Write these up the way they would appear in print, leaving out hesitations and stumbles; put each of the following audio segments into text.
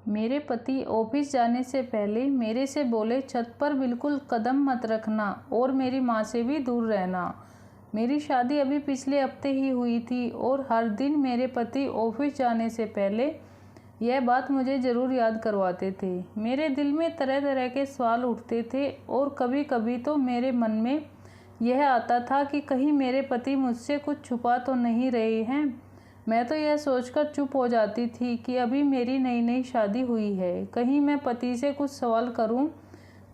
मेरे पति ऑफिस जाने से पहले मेरे से बोले, छत पर बिल्कुल कदम मत रखना और मेरी माँ से भी दूर रहना। मेरी शादी अभी पिछले हफ्ते ही हुई थी और हर दिन मेरे पति ऑफिस जाने से पहले यह बात मुझे ज़रूर याद करवाते थे। मेरे दिल में तरह तरह के सवाल उठते थे और कभी कभी तो मेरे मन में यह आता था कि कहीं मेरे पति मुझसे कुछ छुपा तो नहीं रहे हैं। मैं तो यह सोचकर चुप हो जाती थी कि अभी मेरी नई नई शादी हुई है, कहीं मैं पति से कुछ सवाल करूं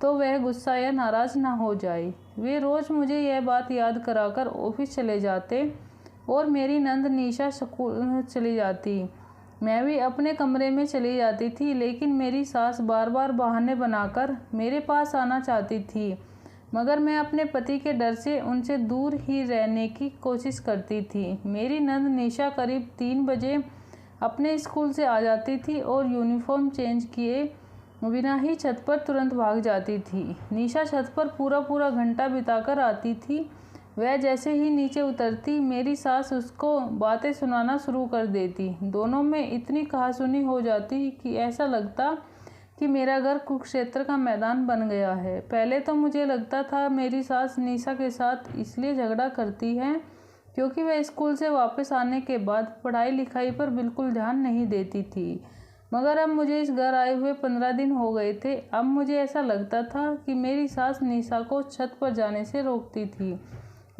तो वह गुस्सा या नाराज़ ना हो जाए। वे रोज़ मुझे यह बात याद कराकर ऑफिस चले जाते और मेरी नंद निशा स्कूल चली जाती। मैं भी अपने कमरे में चली जाती थी, लेकिन मेरी सास बार बार बहाने बनाकर मेरे पास आना चाहती थी, मगर मैं अपने पति के डर से उनसे दूर ही रहने की कोशिश करती थी। मेरी नंद निशा करीब 3 बजे अपने स्कूल से आ जाती थी और यूनिफॉर्म चेंज किए बिना ही छत पर तुरंत भाग जाती थी। निशा छत पर पूरा पूरा घंटा बिताकर आती थी। वह जैसे ही नीचे उतरती, मेरी सास उसको बातें सुनाना शुरू कर देती। दोनों में इतनी कहासुनी हो जाती कि ऐसा लगता कि मेरा घर कुरुक्षेत्र का मैदान बन गया है। पहले तो मुझे लगता था मेरी सास निशा के साथ इसलिए झगड़ा करती है क्योंकि वह स्कूल से वापस आने के बाद पढ़ाई लिखाई पर बिल्कुल ध्यान नहीं देती थी, मगर अब मुझे इस घर आए हुए 15 दिन हो गए थे। अब मुझे ऐसा लगता था कि मेरी सास निशा को छत पर जाने से रोकती थी,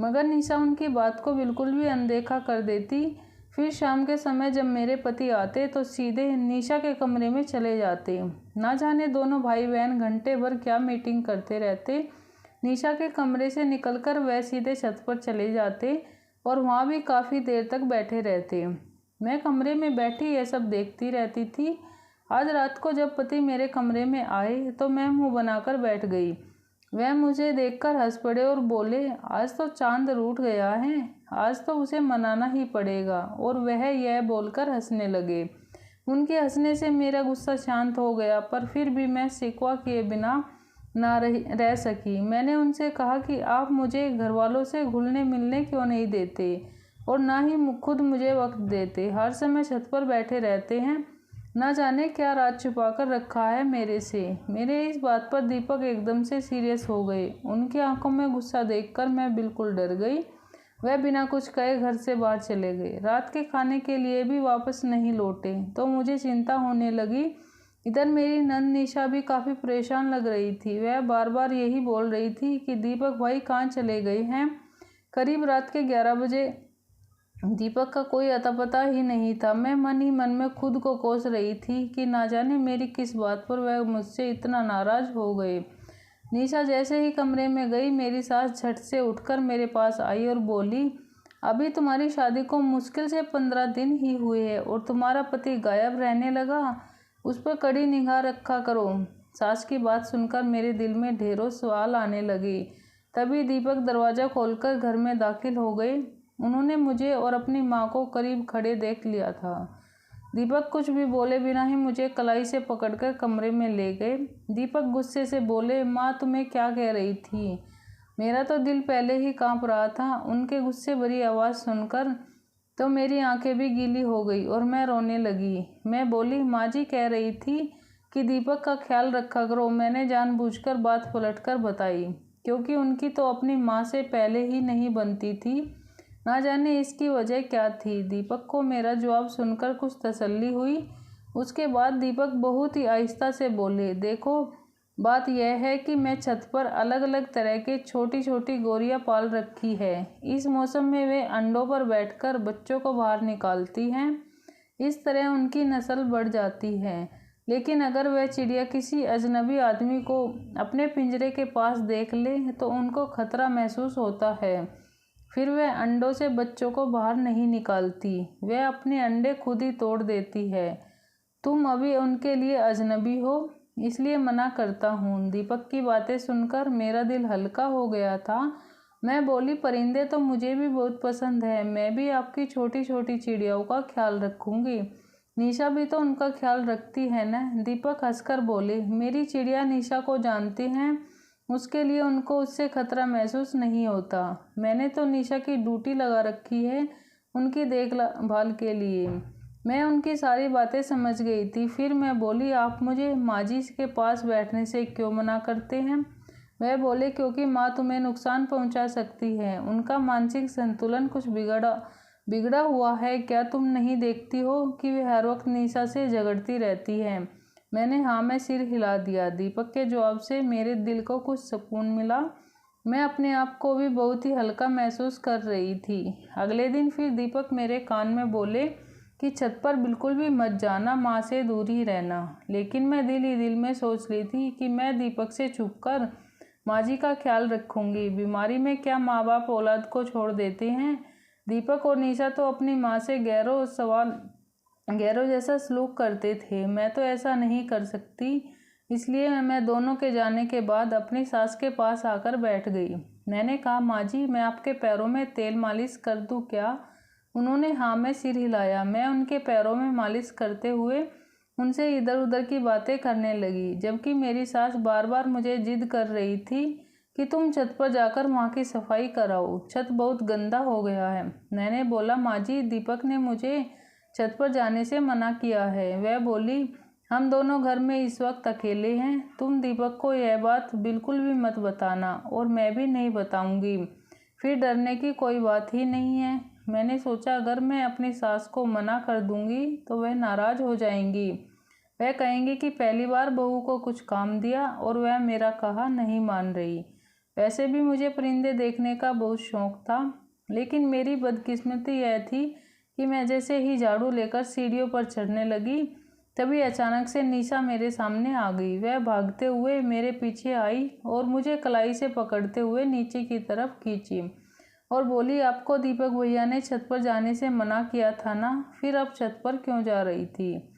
मगर निशा उनकी बात को बिल्कुल भी अनदेखा कर देती। फिर शाम के समय जब मेरे पति आते तो सीधे निशा के कमरे में चले जाते। ना जाने दोनों भाई बहन घंटे भर क्या मीटिंग करते रहते। निशा के कमरे से निकलकर वह सीधे छत पर चले जाते और वहाँ भी काफ़ी देर तक बैठे रहते। मैं कमरे में बैठी यह सब देखती रहती थी। आज रात को जब पति मेरे कमरे में आए तो मैं मुँह बनाकर बैठ गई। वह मुझे देखकर हंस पड़े और बोले, आज तो चांद रूठ गया है, आज तो उसे मनाना ही पड़ेगा। और वह यह बोलकर हंसने लगे। उनके हंसने से मेरा गुस्सा शांत हो गया, पर फिर भी मैं शिकवा किए बिना ना रह सकी। मैंने उनसे कहा कि आप मुझे घर वालों से घुलने मिलने क्यों नहीं देते और ना ही खुद मुझे वक्त देते। हर समय छत पर बैठे रहते हैं, ना जाने क्या राज छुपा कर रखा है मेरे से। मेरे इस बात पर दीपक एकदम से सीरियस हो गए। उनकी आंखों में गुस्सा देखकर मैं बिल्कुल डर गई। वह बिना कुछ कहे घर से बाहर चले गए। रात के खाने के लिए भी वापस नहीं लौटे तो मुझे चिंता होने लगी। इधर मेरी नंद निशा भी काफ़ी परेशान लग रही थी। वह बार बार यही बोल रही थी कि दीपक भाई कहाँ चले गए हैं। करीब रात के 11 बजे दीपक का कोई अता पता ही नहीं था। मैं मन ही मन में खुद को कोस रही थी कि ना जाने मेरी किस बात पर वह मुझसे इतना नाराज़ हो गए। निशा जैसे ही कमरे में गई, मेरी सास झट से उठकर मेरे पास आई और बोली, अभी तुम्हारी शादी को मुश्किल से 15 दिन ही हुए हैं और तुम्हारा पति गायब रहने लगा। उस पर कड़ी निगाह रखा करो। सास की बात सुनकर मेरे दिल में ढेरों सवाल आने लगे। तभी दीपक दरवाज़ा खोलकर घर में दाखिल हो गए। उन्होंने मुझे और अपनी माँ को करीब खड़े देख लिया था। दीपक कुछ भी बोले बिना ही मुझे कलाई से पकड़कर कमरे में ले गए। दीपक गुस्से से बोले, माँ तुम्हें क्या कह रही थी? मेरा तो दिल पहले ही कांप रहा था। उनके गुस्से भरी आवाज़ सुनकर तो मेरी आंखें भी गीली हो गई और मैं रोने लगी। मैं बोली, माँ जी कह रही थी कि दीपक का ख्याल रखा करो। मैंने जानबूझकर बात पलटकर बताई, क्योंकि उनकी तो अपनी माँ से पहले ही नहीं बनती थी। ना जाने इसकी वजह क्या थी। दीपक को मेरा जवाब सुनकर कुछ तसल्ली हुई। उसके बाद दीपक बहुत ही आहिस्ता से बोले, देखो बात यह है कि मैं छत पर अलग अलग तरह के छोटी छोटी गोरियां पाल रखी है। इस मौसम में वे अंडों पर बैठकर बच्चों को बाहर निकालती हैं। इस तरह उनकी नस्ल बढ़ जाती है। लेकिन अगर वह चिड़िया किसी अजनबी आदमी को अपने पिंजरे के पास देख ले तो उनको खतरा महसूस होता है। फिर वह अंडों से बच्चों को बाहर नहीं निकालती, वह अपने अंडे खुद ही तोड़ देती है। तुम अभी उनके लिए अजनबी हो, इसलिए मना करता हूँ। दीपक की बातें सुनकर मेरा दिल हल्का हो गया था। मैं बोली, परिंदे तो मुझे भी बहुत पसंद है, मैं भी आपकी छोटी छोटी चिड़ियाओं का ख्याल रखूँगी। निशा भी तो उनका ख्याल रखती है ना। दीपक हंसकर बोले, मेरी चिड़िया निशा को जानती हैं, उसके लिए उनको उससे खतरा महसूस नहीं होता। मैंने तो निशा की ड्यूटी लगा रखी है उनकी देखभाल के लिए। मैं उनकी सारी बातें समझ गई थी। फिर मैं बोली, आप मुझे माँ जी के पास बैठने से क्यों मना करते हैं? वह बोले, क्योंकि माँ तुम्हें नुकसान पहुंचा सकती है। उनका मानसिक संतुलन कुछ बिगड़ा हुआ है। क्या तुम नहीं देखती हो कि वे हर वक्त निशा से झगड़ती रहती है? मैंने हाँ में सिर हिला दिया। दीपक के जवाब से मेरे दिल को कुछ सुकून मिला। मैं अपने आप को भी बहुत ही हल्का महसूस कर रही थी। अगले दिन फिर दीपक मेरे कान में बोले कि छत पर बिल्कुल भी मत जाना, माँ से दूर ही रहना। लेकिन मैं दिल ही दिल में सोच ली थी कि मैं दीपक से छुपकर माँ जी का ख्याल रखूंगी। बीमारी में क्या माँ बाप औलाद को छोड़ देते हैं? दीपक और निशा तो अपनी माँ से गैरों जैसा सलूक करते थे। मैं तो ऐसा नहीं कर सकती। इसलिए मैं दोनों के जाने के बाद अपनी सास के पास आकर बैठ गई। मैंने कहा, माँ जी, मैं आपके पैरों में तेल मालिश कर दूं क्या? उन्होंने हाँ में सिर हिलाया। मैं उनके पैरों में मालिश करते हुए उनसे इधर उधर की बातें करने लगी, जबकि मेरी सास बार बार मुझे जिद कर रही थी कि तुम छत पर जाकर वहाँ की सफाई कराओ, छत बहुत गंदा हो गया है। मैंने बोला, माँ जी, दीपक ने मुझे छत पर जाने से मना किया है। वह बोली, हम दोनों घर में इस वक्त अकेले हैं। तुम दीपक को यह बात बिल्कुल भी मत बताना और मैं भी नहीं बताऊंगी। फिर डरने की कोई बात ही नहीं है। मैंने सोचा, अगर मैं अपनी सास को मना कर दूंगी तो वह नाराज हो जाएंगी। वह कहेंगी कि पहली बार बहू को कुछ काम दिया और वह मेरा कहा नहीं मान रही। वैसे भी मुझे परिंदे देखने का बहुत शौक था, लेकिन मेरी बदकिस्मती यह थी कि मैं जैसे ही झाड़ू लेकर सीढ़ियों पर चढ़ने लगी, तभी अचानक से निशा मेरे सामने आ गई। वह भागते हुए मेरे पीछे आई और मुझे कलाई से पकड़ते हुए नीचे की तरफ खींची और बोली, आपको दीपक भैया ने छत पर जाने से मना किया था ना? फिर अब छत पर क्यों जा रही थी?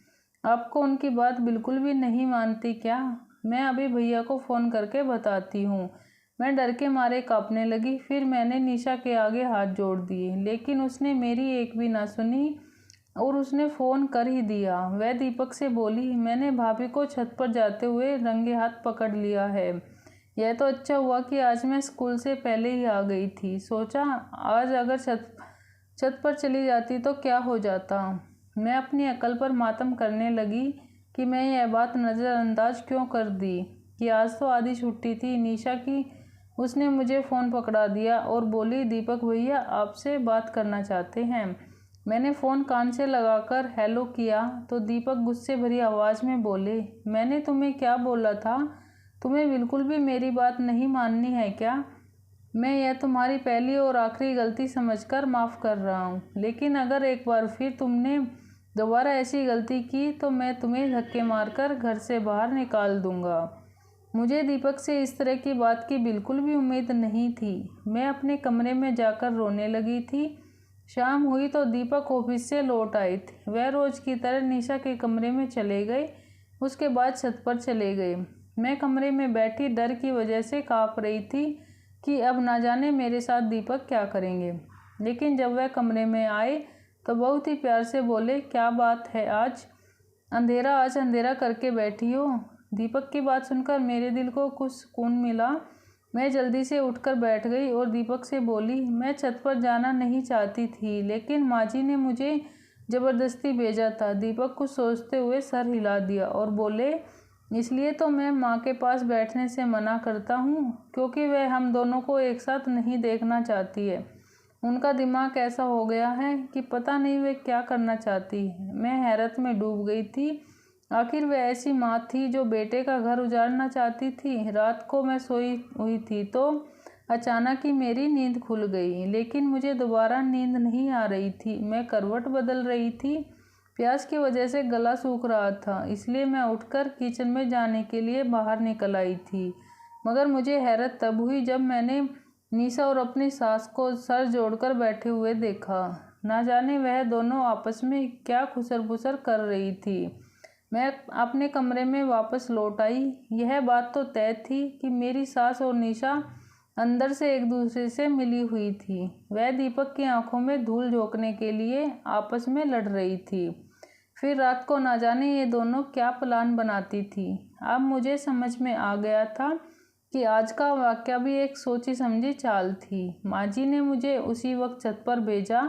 आपको उनकी बात बिल्कुल भी नहीं मानती क्या? मैं अभी भैया को फ़ोन करके बताती हूँ। मैं डर के मारे कांपने लगी। फिर मैंने निशा के आगे हाथ जोड़ दिए, लेकिन उसने मेरी एक भी ना सुनी और उसने फ़ोन कर ही दिया। वह दीपक से बोली, मैंने भाभी को छत पर जाते हुए रंगे हाथ पकड़ लिया है। यह तो अच्छा हुआ कि आज मैं स्कूल से पहले ही आ गई थी। सोचा, आज अगर छत पर चली जाती तो क्या हो जाता। मैं अपनी अकल पर मातम करने लगी कि मैं यह बात नज़रअंदाज क्यों कर दी कि आज तो आधी छुट्टी थी निशा की। उसने मुझे फ़ोन पकड़ा दिया और बोली, दीपक भैया आपसे बात करना चाहते हैं। मैंने फ़ोन कान से लगाकर हेलो किया तो दीपक गुस्से भरी आवाज़ में बोले, मैंने तुम्हें क्या बोला था? तुम्हें बिल्कुल भी मेरी बात नहीं माननी है क्या? मैं यह तुम्हारी पहली और आखिरी गलती समझकर माफ़ कर रहा हूँ, लेकिन अगर एक बार फिर तुमने दोबारा ऐसी गलती की तो मैं तुम्हें धक्के मारकर घर से बाहर निकाल दूँगा। मुझे दीपक से इस तरह की बात की बिल्कुल भी उम्मीद नहीं थी। मैं अपने कमरे में जाकर रोने लगी थी। शाम हुई तो दीपक ऑफिस से लौट आए थे। वह रोज़ की तरह निशा के कमरे में चले गए, उसके बाद छत पर चले गए। मैं कमरे में बैठी डर की वजह से काँप रही थी कि अब ना जाने मेरे साथ दीपक क्या करेंगे। लेकिन जब वह कमरे में आए तो बहुत ही प्यार से बोले, क्या बात है, आज अंधेरा करके बैठी हो? दीपक की बात सुनकर मेरे दिल को कुछ सुकून मिला। मैं जल्दी से उठकर बैठ गई और दीपक से बोली, मैं छत पर जाना नहीं चाहती थी, लेकिन माँ जी ने मुझे ज़बरदस्ती भेजा था। दीपक कुछ सोचते हुए सर हिला दिया और बोले, इसलिए तो मैं माँ के पास बैठने से मना करता हूँ, क्योंकि वह हम दोनों को एक साथ नहीं देखना चाहती है। उनका दिमाग ऐसा हो गया है कि पता नहीं वे क्या करना चाहती है। मैं हैरत में डूब गई थी। आखिर वह ऐसी माँ थी जो बेटे का घर उजाड़ना चाहती थी। रात को मैं सोई हुई थी तो अचानक ही मेरी नींद खुल गई, लेकिन मुझे दोबारा नींद नहीं आ रही थी। मैं करवट बदल रही थी। प्यास की वजह से गला सूख रहा था, इसलिए मैं उठकर किचन में जाने के लिए बाहर निकल आई थी। मगर मुझे हैरत तब हुई जब मैंने निशा और अपनी सास को सर जोड़कर बैठे हुए देखा। ना जाने वह दोनों आपस में क्या खुसर-फुसर कर रही थी। मैं अपने कमरे में वापस लौट आई। यह बात तो तय थी कि मेरी सास और निशा अंदर से एक दूसरे से मिली हुई थी। वह दीपक की आंखों में धूल झोंकने के लिए आपस में लड़ रही थी। फिर रात को ना जाने ये दोनों क्या प्लान बनाती थी। अब मुझे समझ में आ गया था कि आज का वाकया भी एक सोची समझी चाल थी। माँ जी ने मुझे उसी वक्त छत पर भेजा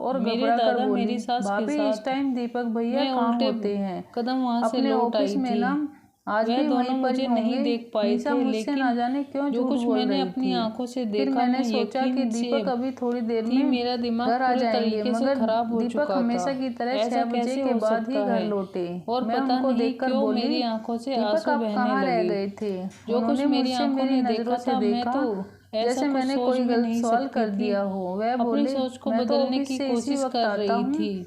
और मेरे घबरा कर दादा बोली, मेरी सास के भाभी इस साथ टाइम दीपक भैया मैं कहाँ उल्टे होते हैं? कदम वहां से अपने लौट ऑफिस आई में थी। ना आज वह भी दोनों वहीं पर ही मुझे नहीं होंगे। देख पाए निशा थे, मुझसे लेकिन ना जाने क्यों जो झूठ कुछ बोल मैंने रही अपनी थी। आंखों से फिर देखा, मैंने मैं सोचा कि यकीन से दीपक अभी थोड़ी देर थी, में मेरा दिमाग घर आ पूरे जाएंगे, तरीके से मगर खराब हो दीपक चुका हमेशा था। की तरह ऐसा 6 बजे कैसे के हो बाद ही सकता घर है? लौटे। और मैं पता उनको नहीं देखकर क्यों बोली, मेरी आंखों से दीपक आंसू आप बहने कहाँ रह लगे। गए थे? जो कुछ उन्होंने मेरी मुझसे आंखों मेरी ने नजरों देखा से था, मैं देखा तो ऐसा जैसे कुछ मैंने सोच कोई भी गलत नहीं सवाल सकती कर थी। दिया हो। वह अपनी बोले, सोच को मैं तो बदलने ऑफिस की से इसी कोशिश वक्त कर आता रही हूँ। थी।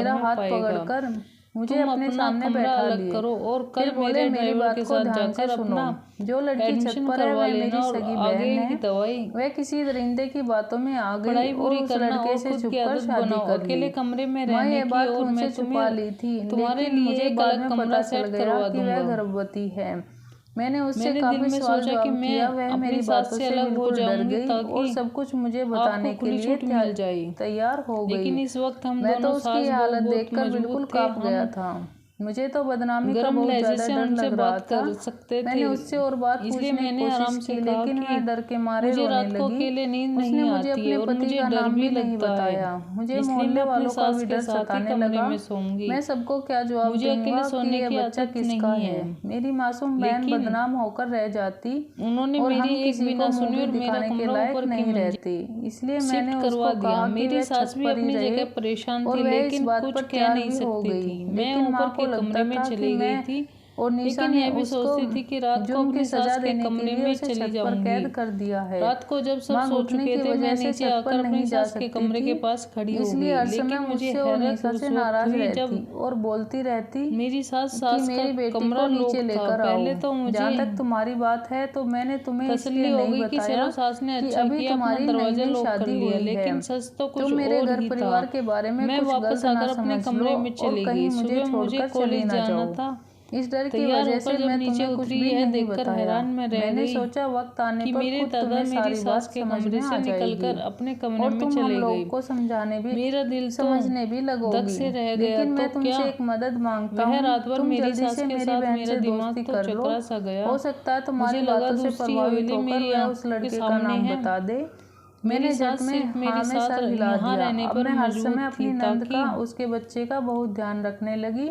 मेरा में हाथ पाएगा। पकड़कर मुझे तुम अपने अपना सामने कमरा बैठा अलग लिए। करो और फिर कल बोले, मेरे मेरी ड्राइवर बात के को साथ ध्यान से जाकर सुनो। अपना जो लड़की छत एडमिशन पर है करवा वह मेरी लेना और सगी आगे बहन की है। दवाई वह किसी दरिंदे की बातों में आ गई पढ़ाई और पूरी उस करना लड़के और से खुद की छुपकर आदत शादी बनाओ कर अकेले ली। कमरे में मैं रहने ये की बात और उनसे मैं छुपा ली थी, तुम्हारे लेकिन लिए मुझे एक बाद अलग में कमरा पता चल सेट गया करवा कि वह दूंगा। गर्भवती है। मैंने उससे मैंने दिल काफी में सवाल सोचा कि जवाब मैं किया। वह अपनी मेरी सास बातों से से अलग हो बिल्कुल डर जाऊंगी गई और ताकि सब कुछ मुझे आपको बताने के खुली लिए छूट मिल जाए। तैयार हो गई। लेकिन इस वक्त हम मैं तो दोनों उसकी सास ये बहू हालत बहुत देखकर बिल्कुल मजबूत थे। कांप गया हम था। मुझे तो बदनामी का गर्म बहुत लहजे ज्यादा से डर उनसे लग रहा बात था। कर सकते मैंने थे, उससे और बात इसलिए पूछने की मैंने आराम कोशिश से की, कहा लेकिन कि वह डर के मारे मुझे रोने रात को लगी। अकेले नींद उसने नहीं मुझे आती है अपने और पति मुझे का डर नाम भी भी नहीं लगता है, बताया। मुझे इसलिए मोहल्ले मैं अपनी वालों का सास भी के डर साथ ही सताने कमरे लगा। में सोऊंगी। मैं सबको क्या जवाब मुझे अकेले दूंगा कि सोने यह की बच्चा आदत किसका नहीं है। है। मेरी मासूम बहन लेकिन बदनाम होकर रह जाती उन्होंने और मेरी हम एक किसी भी को ना मुंह सुनी भी और मेरा दिखाने के कमरा लायक ऊपर की नहीं मंजिल रहती। इसलिए मैंने शिफ्ट करवा उसको दिया। कहा कि मेरी वह सास छत भी पर ही अपनी रहे जगह परेशान और थी, वह इस लेकिन बात कुछ पर कह तैयार नहीं भी हो सकती गई। थी। मैं लेकिन माँ ऊपर को के लगता कमरे में था कि चली गई मैं थी और निशा लेकिन ने यह भी उसको सोचती थी कि रात को जुर्म की अपनी सजा सास के देने के कमरे लिए में उसे चली छत पर जाऊंगी। कैद कर दिया है। रात को जब सब माँ सो घुटने चुके की थे, वजह मैं से नीचे छत पर आकर नहीं अपनी जा सास के सकती कमरे के थी, पास खड़ी हो इसलिए हर गई। समय लेकिन मुझे मुझसे और हैरत निशा उस से वक्त नाराज हुई रहती जब और बोलती रहती मेरी सास कि का मेरी बेटी कमरा को लॉक नीचे था। लेकर आओ। पहले तो जहाँ मुझे तक तुम्हारी बात है तो मैंने तुम्हें इसलिए तसल्ली हो नहीं गई कि बताया चलो सास ने कि अच्छा अभी किया, अपना तुम्हारी नई दरवाजा नई लॉक कर शादी लिया। हुई है, लेकिन सच तो कुछ तुम मेरे और घर ही परिवार था। के बारे में मैं कुछ वापस गलत ना आकर अपने समझ कमरे लो में और चली कहीं गई। मुझे सुबह मुझे छोड़कर चली कॉलेज ना जाना जाओ। था। इस डर की तैयार वजह होकर से जब मैं नीचे तुम्हें कुछ उतरी, भी यह नहीं देखकर बताया। हैरान में रह मैंने गई सोचा वक्त आने कि पर मेरे खुद दादा तुम्हें मेरी सारी सास बात के समझ कमरे में से आ जाएगी निकलकर अपने कमरे और में तुम हम चले लोगों गई। को समझाने भी मेरा दिल तो समझने भी धक लगोगी। से रह गया। लेकिन मैं तो तुमसे क्या एक मदद मांगता वह हूँ, रात भर तुम मेरी जल्दी सास से के मेरी साथ बहन मेरा से दिमाग दोस्ती तो कर लो। चकरा सा गया। हो सकता है तुम्हारी मुझे लगा बातों से दूसरी प्रभावित हवेली होकर मेरी वह आंखों उस के लड़के का सामने नाम है। बता दे। मेरी मैंने झट सास में सिर्फ मेरी हाँ में साथ सर हिला यहाँ दिया। रहने अब पर मैं हर मौजूद समय थी अपनी नंद ताकि का, उसके बच्चे का बहुत ध्यान रखने लगी।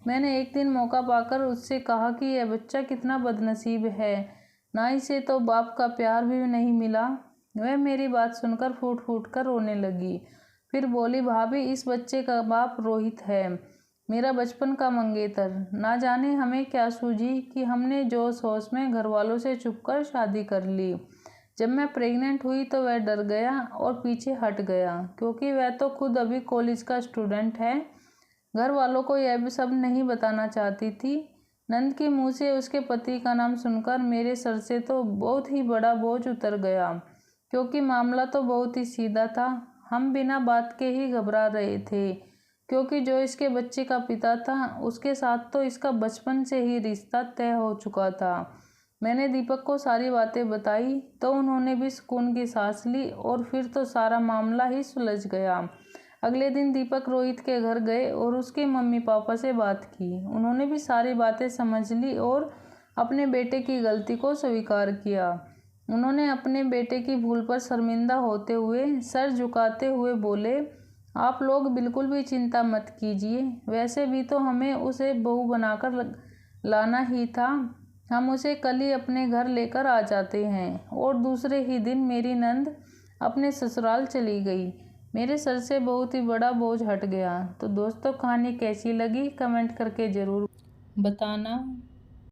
मैंने एक दिन मौका पाकर उससे कहा कि यह बच्चा कितना बदनसीब है, ना इसे तो बाप का प्यार भी नहीं मिला। वह मेरी बात सुनकर फूट फूट कर रोने लगी। फिर बोली, भाभी इस बच्चे का बाप रोहित है, मेरा बचपन का मंगेतर। ना जाने हमें क्या सूझी कि हमने जोश होश में घर वालों से छुपकर शादी कर ली। जब मैं प्रेग्नेंट हुई तो वह डर गया और पीछे हट गया, क्योंकि वह तो खुद अभी कॉलेज का स्टूडेंट है। घर वालों को यह भी सब नहीं बताना चाहती थी। नंद के मुंह से उसके पति का नाम सुनकर मेरे सर से तो बहुत ही बड़ा बोझ उतर गया, क्योंकि मामला तो बहुत ही सीधा था। हम बिना बात के ही घबरा रहे थे, क्योंकि जो इसके बच्चे का पिता था उसके साथ तो इसका बचपन से ही रिश्ता तय हो चुका था। मैंने दीपक को सारी बातें बताई तो उन्होंने भी सुकून की सांस ली और फिर तो सारा मामला ही सुलझ गया। अगले दिन दीपक रोहित के घर गए और उसके मम्मी पापा से बात की। उन्होंने भी सारी बातें समझ ली और अपने बेटे की गलती को स्वीकार किया। उन्होंने अपने बेटे की भूल पर शर्मिंदा होते हुए सर झुकाते हुए बोले, आप लोग बिल्कुल भी चिंता मत कीजिए, वैसे भी तो हमें उसे बहू बनाकर लाना ही था। हम उसे कल ही अपने घर लेकर आ जाते हैं। और दूसरे ही दिन मेरी नंद अपने ससुराल चली गई। मेरे सर से बहुत ही बड़ा बोझ हट गया। तो दोस्तों, कहानी कैसी लगी कमेंट करके ज़रूर बताना।